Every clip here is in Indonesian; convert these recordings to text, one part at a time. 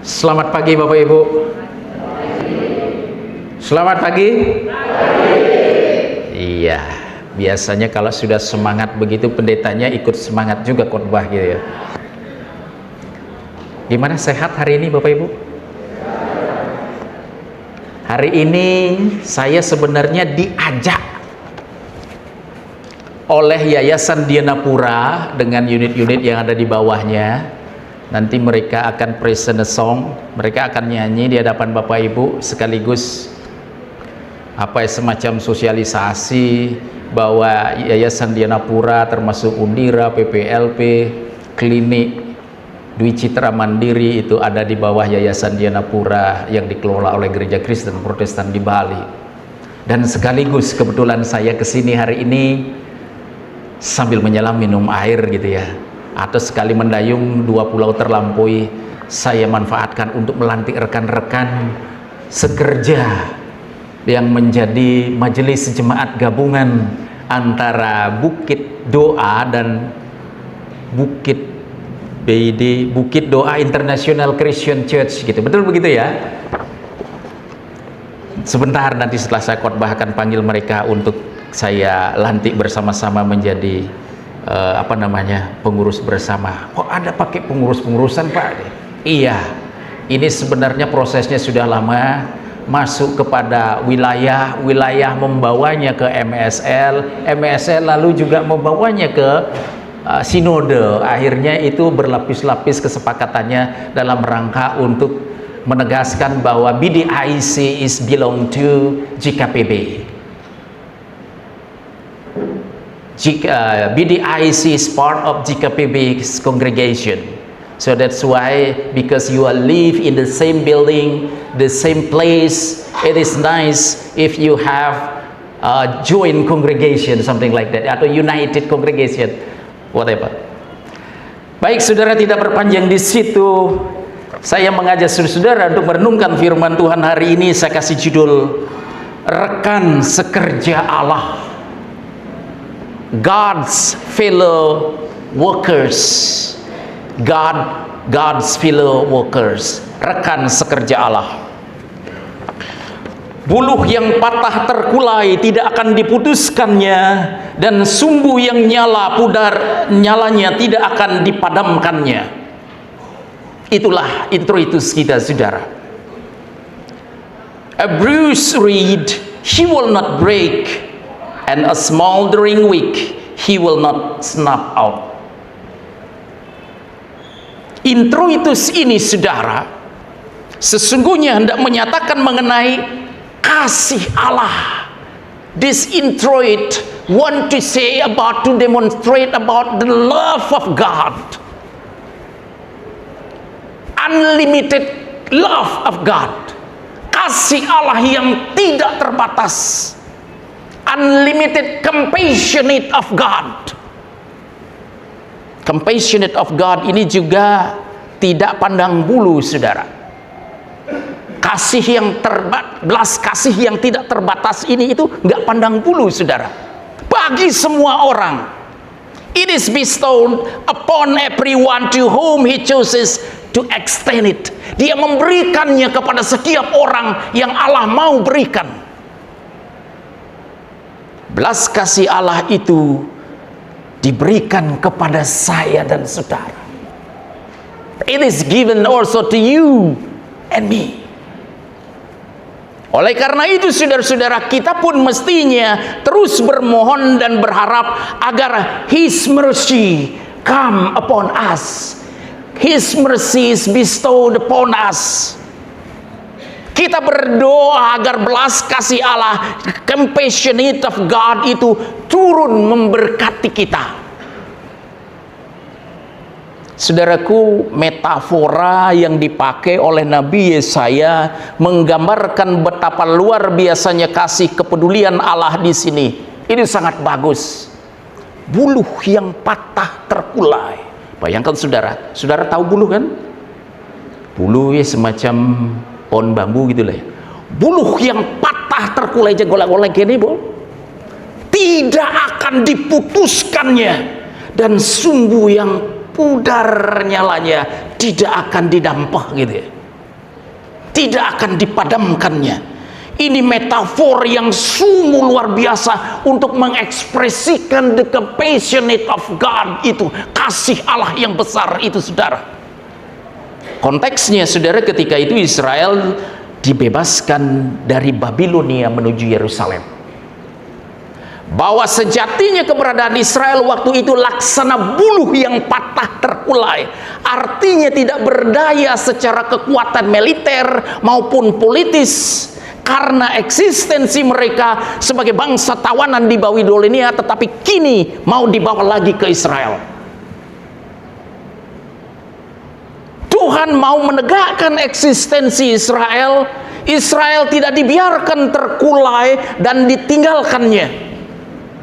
Selamat pagi Bapak Ibu. Selamat pagi. Iya, biasanya kalau sudah semangat begitu pendetanya ikut semangat juga khotbah gitu ya. Gimana, sehat hari ini Bapak Ibu? Hari ini saya sebenarnya diajak oleh Yayasan Dianapura dengan unit-unit yang ada di bawahnya. Nanti mereka akan present a song, mereka akan nyanyi di hadapan Bapak Ibu sekaligus semacam sosialisasi bahwa Yayasan Dianapura termasuk Undira, PPLP, klinik Dwi Citra Mandiri itu ada di bawah Yayasan Dianapura yang dikelola oleh Gereja Kristen Protestan di Bali. Dan sekaligus kebetulan saya kesini hari ini sambil menyelam minum air gitu ya, atau sekali mendayung 2 pulau terlampaui, saya manfaatkan untuk melantik rekan-rekan sekerja yang menjadi majelis jemaat gabungan antara Bukit Doa dan Bukit BID, Bukit Doa International Christian Church gitu. Betul begitu ya? Sebentar nanti setelah saya khotbah akan panggil mereka untuk saya lantik bersama-sama menjadi pengurus bersama. Kok ada pakai pengurus-pengurusan Pak? Iya, ini sebenarnya prosesnya sudah lama, masuk kepada wilayah membawanya ke MSL lalu juga membawanya ke sinode. Akhirnya itu berlapis-lapis kesepakatannya dalam rangka untuk menegaskan bahwa BDIC is belong to GKPB. BDIC is part of GKPB's congregation, so that's why, because you all live in the same building, the same place, it is nice if you have joint congregation, something like that, atau united congregation, whatever. Baik, saudara, tidak berpanjang di situ, saya mengajak saudara untuk merenungkan firman Tuhan hari ini. Saya kasih judul rekan sekerja Allah, God's fellow workers. God's fellow workers, rekan sekerja Allah. Buluh yang patah terkulai tidak akan diputuskannya, dan sumbu yang nyalanya tidak akan dipadamkannya. Itulah introitus kita, saudara. A bruised reed he will not break, and a smoldering wick he will not snuff out. Introitus ini, saudara, sesungguhnya hendak menyatakan mengenai kasih Allah. This introit want to say about, to demonstrate about the love of God, unlimited love of God, kasih Allah yang tidak terbatas, unlimited compassionate of God. Compassionate of God ini juga tidak pandang bulu, saudara. Kasih yang belas kasih yang tidak terbatas ini itu nggak pandang bulu, saudara. Bagi semua orang, it is bestowed upon everyone to whom he chooses to extend it. Dia memberikannya kepada setiap orang yang Allah mau berikan. Belas kasih Allah itu diberikan kepada saya dan saudara. It is given also to you and me. Oleh karena itu, saudara-saudara, kita pun mestinya terus bermohon dan berharap agar His mercy come upon us. His mercy is bestowed upon us. Kita berdoa agar belas kasih Allah, compassionate of God itu turun memberkati kita. Saudaraku, metafora yang dipakai oleh Nabi Yesaya menggambarkan betapa luar biasanya kasih kepedulian Allah di sini. Ini sangat bagus. Buluh yang patah terkulai. Bayangkan, saudara, saudara tahu buluh kan? Buluh ya semacam pohon bambu gitu lah ya. Buluh yang patah terkulai aja golek-golek gini, Bu, tidak akan diputuskannya, dan sumbu yang pudar nyalanya tidak akan didampah gitu ya. tidak akan dipadamkannya. Ini metafor yang sungguh luar biasa untuk mengekspresikan the compassionate of God itu, kasih Allah yang besar itu, saudara. Konteksnya, saudara, ketika itu Israel dibebaskan dari Babilonia menuju Yerusalem. Bahwa sejatinya keberadaan Israel waktu itu laksana buluh yang patah terkulai, artinya tidak berdaya secara kekuatan militer maupun politis, karena eksistensi mereka sebagai bangsa tawanan di Babilonia, tetapi kini mau dibawa lagi ke Israel. Tuhan mau menegakkan eksistensi Israel. Israel tidak dibiarkan terkulai dan ditinggalkannya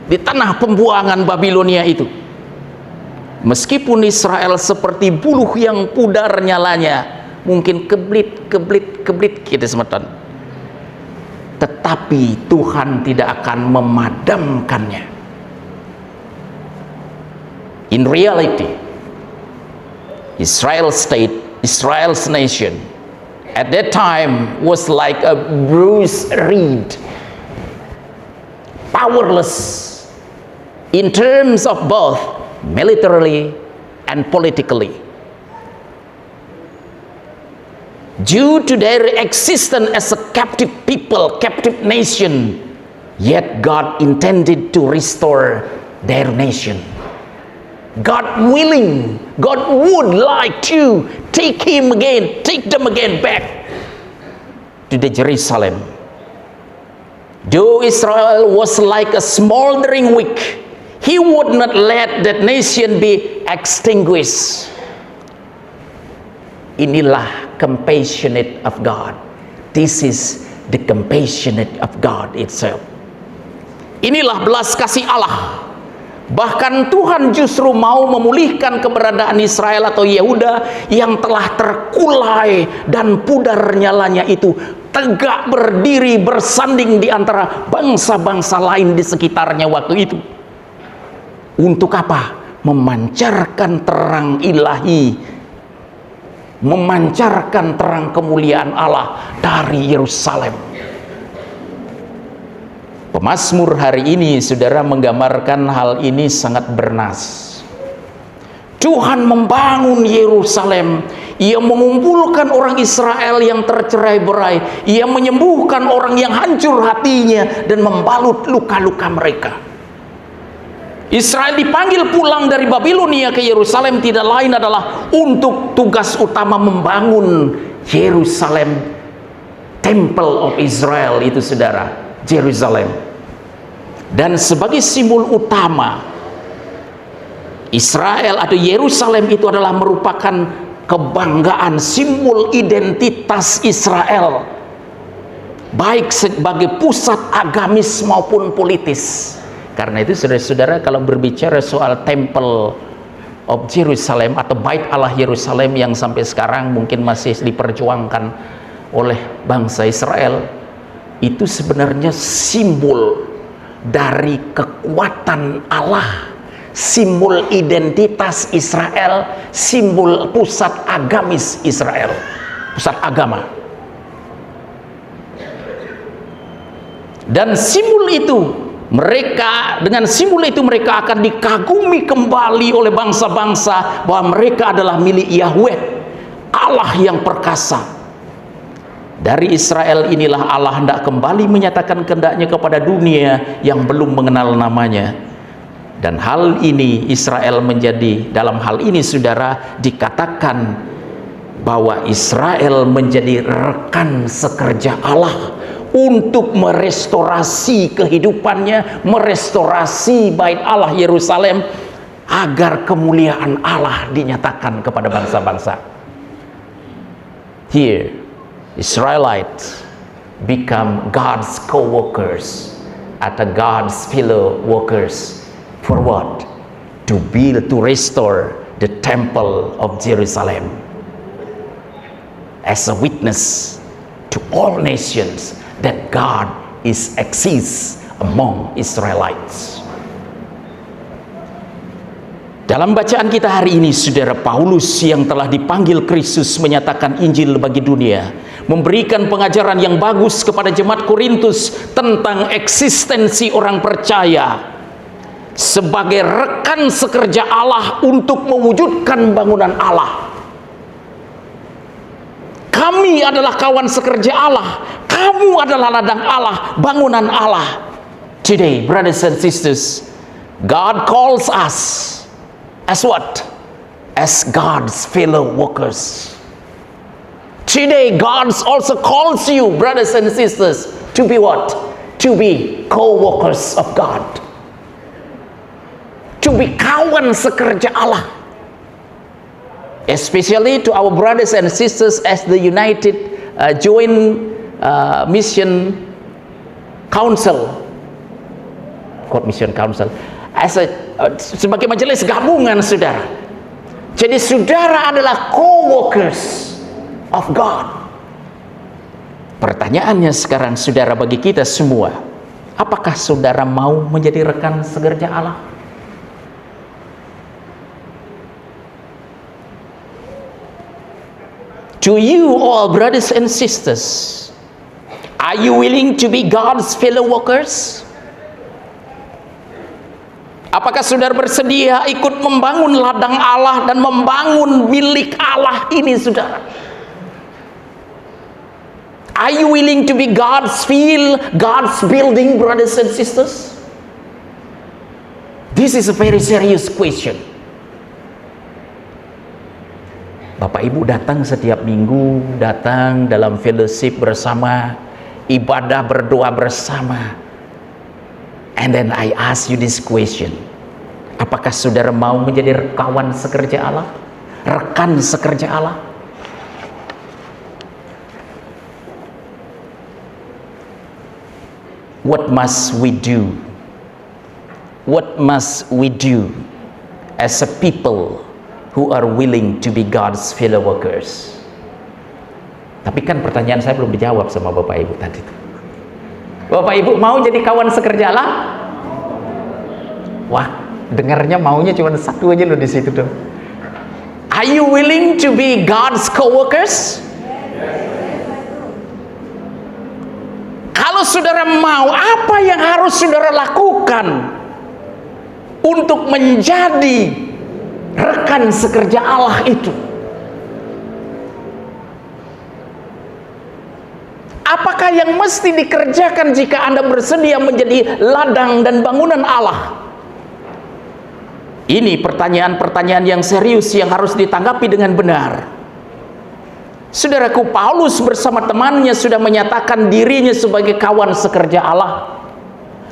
di tanah pembuangan Babilonia itu. Meskipun Israel seperti buluh yang pudar nyalanya, mungkin keblit gitu semeton, tetapi Tuhan tidak akan memadamkannya. In reality, Israel's nation at that time was like a bruised reed, powerless in terms of both militarily and politically. Due to their existence as a captive people, captive nation, yet God intended to restore their nation. God willing, God would like to take them again back to the Jerusalem. Though Israel was like a smoldering wick, He would not let that nation be extinguished. Inilah compassionate of God. This is the compassionate of God itself. Inilah belas kasih Allah. Bahkan Tuhan justru mau memulihkan keberadaan Israel atau Yehuda yang telah terkulai dan pudar nyalanya itu, tegak berdiri bersanding di antara bangsa-bangsa lain di sekitarnya waktu itu. Untuk apa? Memancarkan terang ilahi, memancarkan terang kemuliaan Allah dari Yerusalem. Pemazmur hari ini, saudara, menggambarkan hal ini sangat bernas. Tuhan membangun Yerusalem. Ia mengumpulkan orang Israel yang tercerai-berai. Ia menyembuhkan orang yang hancur hatinya dan membalut luka-luka mereka. Israel dipanggil pulang dari Babilonia ke Yerusalem tidak lain adalah untuk tugas utama membangun Yerusalem, Temple of Israel itu, saudara, Jerusalem. Dan sebagai simbol utama, Israel atau Yerusalem itu adalah merupakan kebanggaan, simbol identitas Israel, baik sebagai pusat agamis maupun politis. Karena itu, saudara-saudara, kalau berbicara soal Temple of Jerusalem atau Bait Allah Yerusalem yang sampai sekarang mungkin masih diperjuangkan oleh bangsa Israel, itu sebenarnya simbol dari kekuatan Allah, simbol identitas Israel, simbol pusat agamis Israel, pusat agama. Dan simbol itu, dengan simbol itu mereka akan dikagumi kembali oleh bangsa-bangsa bahwa mereka adalah milik Yahweh, Allah yang perkasa. Dari Israel inilah Allah hendak kembali menyatakan kehendaknya kepada dunia yang belum mengenal namanya. Dan hal ini Israel menjadi, dalam hal ini, saudara, dikatakan bahwa Israel menjadi rekan sekerja Allah untuk merestorasi kehidupannya, merestorasi Bait Allah Yerusalem, agar kemuliaan Allah dinyatakan kepada bangsa-bangsa. Here, Israelites become God's co-workers atau God's fellow workers for what? To build, to restore the Temple of Jerusalem as a witness to all nations that God exists among Israelites. Dalam bacaan kita hari ini, saudara, Paulus yang telah dipanggil Kristus menyatakan Injil bagi dunia, memberikan pengajaran yang bagus kepada jemaat Korintus tentang eksistensi orang percaya sebagai rekan sekerja Allah untuk mewujudkan bangunan Allah. Kami adalah kawan sekerja Allah, kamu adalah ladang Allah, bangunan Allah. Today, brothers and sisters, God calls us as what? As God's fellow workers. Today, God also calls you, brothers and sisters, to be what? To be co-workers of God. To be kawan sekerja Allah. Especially to our brothers and sisters as the United Joint Mission Council. Quote Mission Council. Sebagai majelis gabungan, saudara. Jadi saudara adalah co-workers of God. Pertanyaannya sekarang, saudara, bagi kita semua, apakah saudara mau menjadi rekan sekerja Allah? To you all, brothers and sisters, are you willing to be God's fellow workers? Apakah saudara bersedia ikut membangun ladang Allah dan membangun milik Allah ini, saudara? Are you willing to be God's field, God's building, brothers and sisters? This is a very serious question. Bapak Ibu datang setiap minggu, datang dalam fellowship bersama, ibadah berdoa bersama. And then I ask you this question. Apakah saudara mau menjadi kawan sekerja Allah? Rekan sekerja Allah? What must we do? What must we do as a people who are willing to be God's fellow workers? Tapi kan pertanyaan saya belum dijawab sama Bapak Ibu tadi. Bapak Ibu mau jadi kawan sekerja Allah? Wah, dengarnya maunya cuma satu aja loh di situ dong. Are you willing to be God's co-workers? Kalau saudara mau, apa yang harus saudara lakukan untuk menjadi rekan sekerja Allah itu? Apakah yang mesti dikerjakan jika Anda bersedia menjadi ladang dan bangunan Allah? Ini pertanyaan-pertanyaan yang serius yang harus ditanggapi dengan benar. Saudaraku, Paulus bersama temannya sudah menyatakan dirinya sebagai kawan sekerja Allah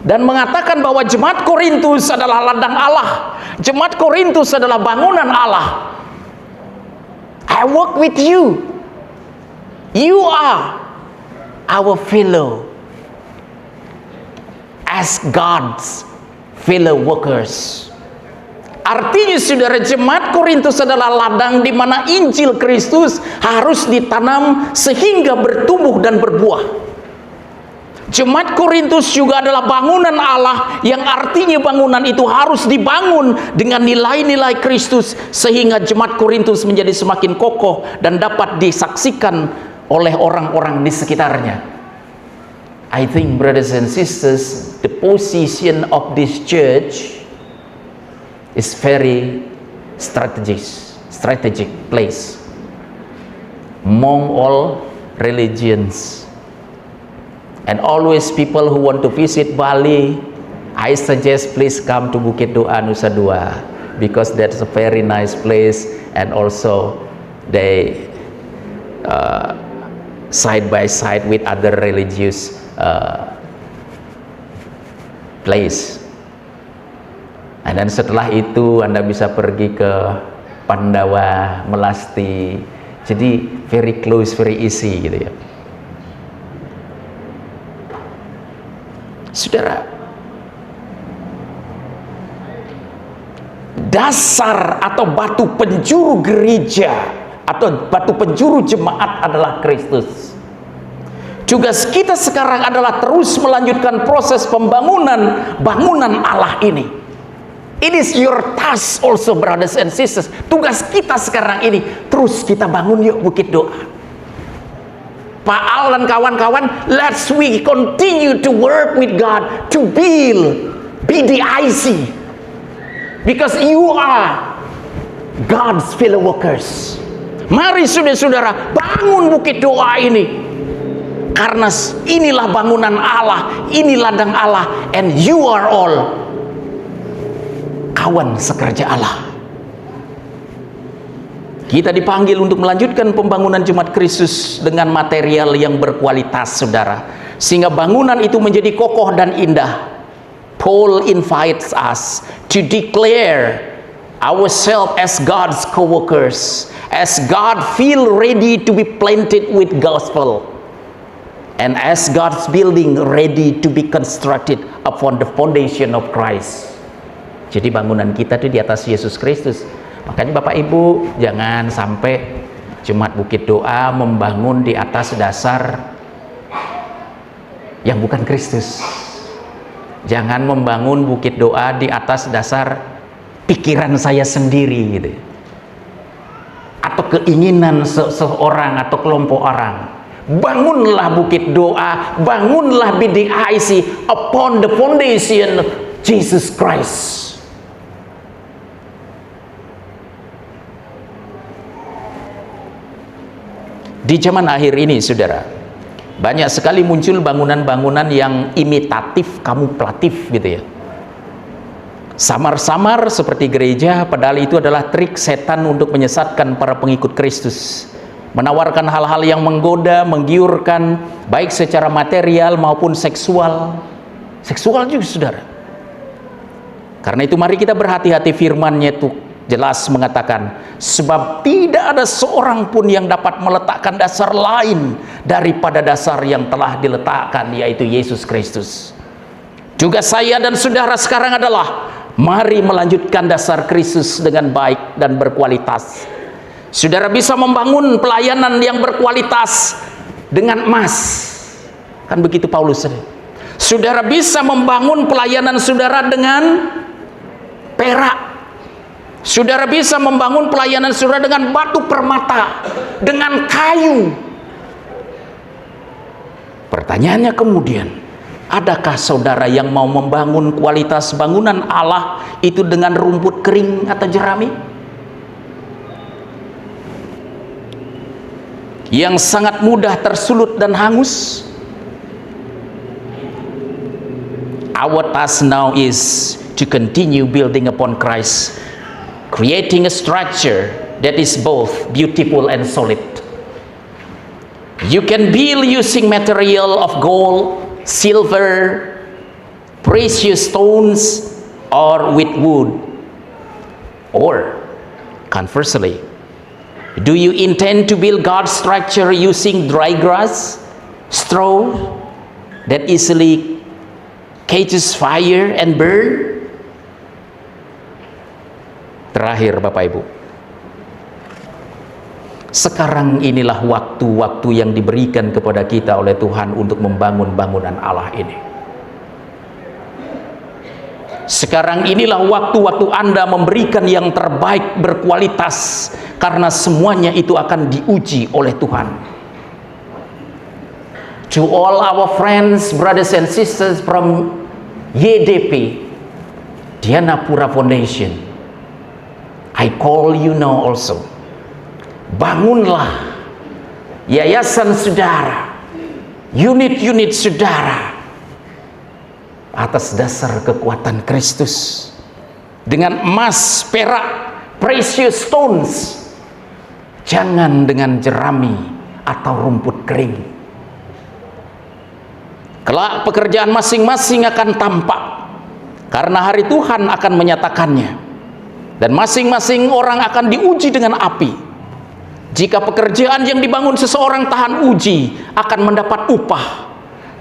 dan mengatakan bahwa jemaat Korintus adalah ladang Allah, jemaat Korintus adalah bangunan Allah. I work with you, you are our fellow as God's fellow workers. Artinya saudara, jemaat Korintus adalah ladang di mana Injil Kristus harus ditanam sehingga bertumbuh dan berbuah. Jemaat Korintus juga adalah bangunan Allah, yang artinya bangunan itu harus dibangun dengan nilai-nilai Kristus sehingga jemaat Korintus menjadi semakin kokoh dan dapat disaksikan oleh orang-orang di sekitarnya. I think, brothers and sisters, the position of this church is very strategic place among all religions. And always people who want to visit Bali, I suggest please come to Bukit Doa Nusa Dua, because that's a very nice place, and also they side by side with other religious place. Dan setelah itu Anda bisa pergi ke Pandawa, Melasti, jadi very close, very easy gitu ya. Saudara, dasar atau batu penjuru gereja atau batu penjuru jemaat adalah Kristus. Tugas kita sekarang adalah terus melanjutkan proses pembangunan bangunan Allah ini. It is your task also, brothers and sisters. Tugas kita sekarang ini, terus kita bangun yuk Bukit Doa. Pak Al dan kawan-kawan, let's we continue to work with God to build BDIC, because you are God's fellow workers. Mari saudara-saudara, bangun bukit doa ini, karena inilah bangunan Allah, ini ladang Allah, and you are all kawan sekerja Allah. Kita dipanggil untuk melanjutkan pembangunan jemaat Kristus dengan material yang berkualitas, saudara, sehingga bangunan itu menjadi kokoh dan indah. Paul invites us to declare ourselves as God's co-workers, as God feel ready to be planted with gospel, and as God's building ready to be constructed upon the foundation of Christ. Jadi bangunan kita itu di atas Yesus Kristus. Makanya Bapak Ibu, jangan sampai Jemaat Bukit Doa membangun di atas dasar yang bukan Kristus. Jangan membangun Bukit Doa di atas dasar pikiran saya sendiri gitu, atau keinginan seseorang atau kelompok orang. Bangunlah Bukit Doa, bangunlah BDIC upon the foundation of Jesus Christ. Di zaman akhir ini, saudara, banyak sekali muncul bangunan-bangunan yang imitatif, kamuflatif gitu ya. Samar-samar seperti gereja, padahal itu adalah trik setan untuk menyesatkan para pengikut Kristus. Menawarkan hal-hal yang menggoda, menggiurkan, baik secara material maupun seksual. Seksual juga, saudara. Karena itu mari kita berhati-hati, firman-Nya itu jelas mengatakan, sebab tidak ada seorang pun yang dapat meletakkan dasar lain daripada dasar yang telah diletakkan, yaitu Yesus Kristus. Juga saya dan saudara sekarang adalah, mari melanjutkan dasar Kristus dengan baik dan berkualitas. Saudara bisa membangun pelayanan yang berkualitas dengan emas, kan begitu Paulus. Saudara bisa membangun pelayanan saudara dengan perak. Saudara bisa membangun pelayanan saudara dengan batu permata, dengan kayu. Pertanyaannya kemudian, adakah saudara yang mau membangun kualitas bangunan Allah itu dengan rumput kering atau jerami? Yang sangat mudah tersulut dan hangus? Our task now is to continue building upon Christ, creating a structure that is both beautiful and solid. You can build using material of gold, silver, precious stones, or with wood. Or, conversely, do you intend to build God's structure using dry grass, straw, that easily catches fire and burn? Terakhir Bapak Ibu, sekarang inilah waktu-waktu yang diberikan kepada kita oleh Tuhan untuk membangun bangunan Allah ini. Sekarang inilah waktu-waktu Anda memberikan yang terbaik, berkualitas, karena semuanya itu akan diuji oleh Tuhan. To all our friends, brothers and sisters from YDP, Dianapura Foundation, I call you now also. Bangunlah yayasan saudara, unit-unit saudara atas dasar kekuatan Kristus, dengan emas, perak, precious stones, jangan dengan jerami atau rumput kering. Kelak pekerjaan masing-masing akan tampak, karena hari Tuhan akan menyatakannya. Dan masing-masing orang akan diuji dengan api. Jika pekerjaan yang dibangun seseorang tahan uji, akan mendapat upah.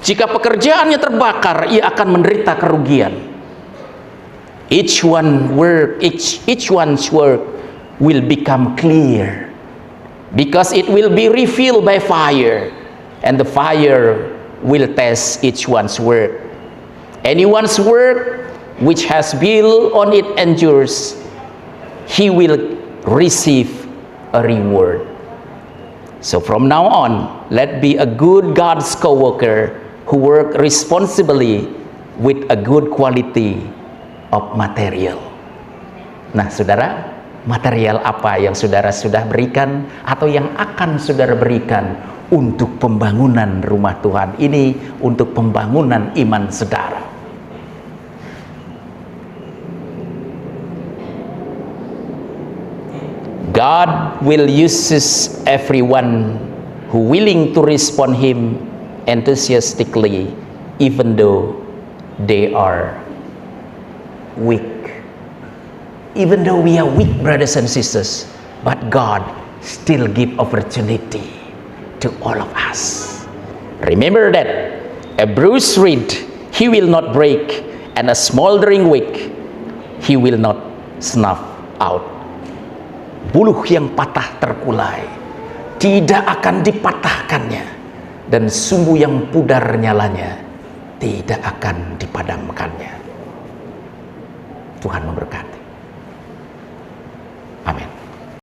Jika pekerjaannya terbakar, ia akan menderita kerugian. Each one's work will become clear, because it will be revealed by fire, and the fire will test each one's work. Anyone's work which has built on it endures, he will receive a reward. So from now on, let be a good God's co-worker who work responsibly with a good quality of material. Nah, saudara, material apa yang saudara sudah berikan atau yang akan saudara berikan untuk pembangunan rumah Tuhan ini, untuk pembangunan iman saudara? God will use everyone who willing to respond Him enthusiastically, even though they are weak. Even though we are weak, brothers and sisters, but God still give opportunity to all of us. Remember that a bruised reed He will not break, and a smoldering wick He will not snuff out. Buluh yang patah terkulai tidak akan dipatahkannya, dan sumbu yang pudar nyalanya tidak akan dipadamkannya. Tuhan memberkati.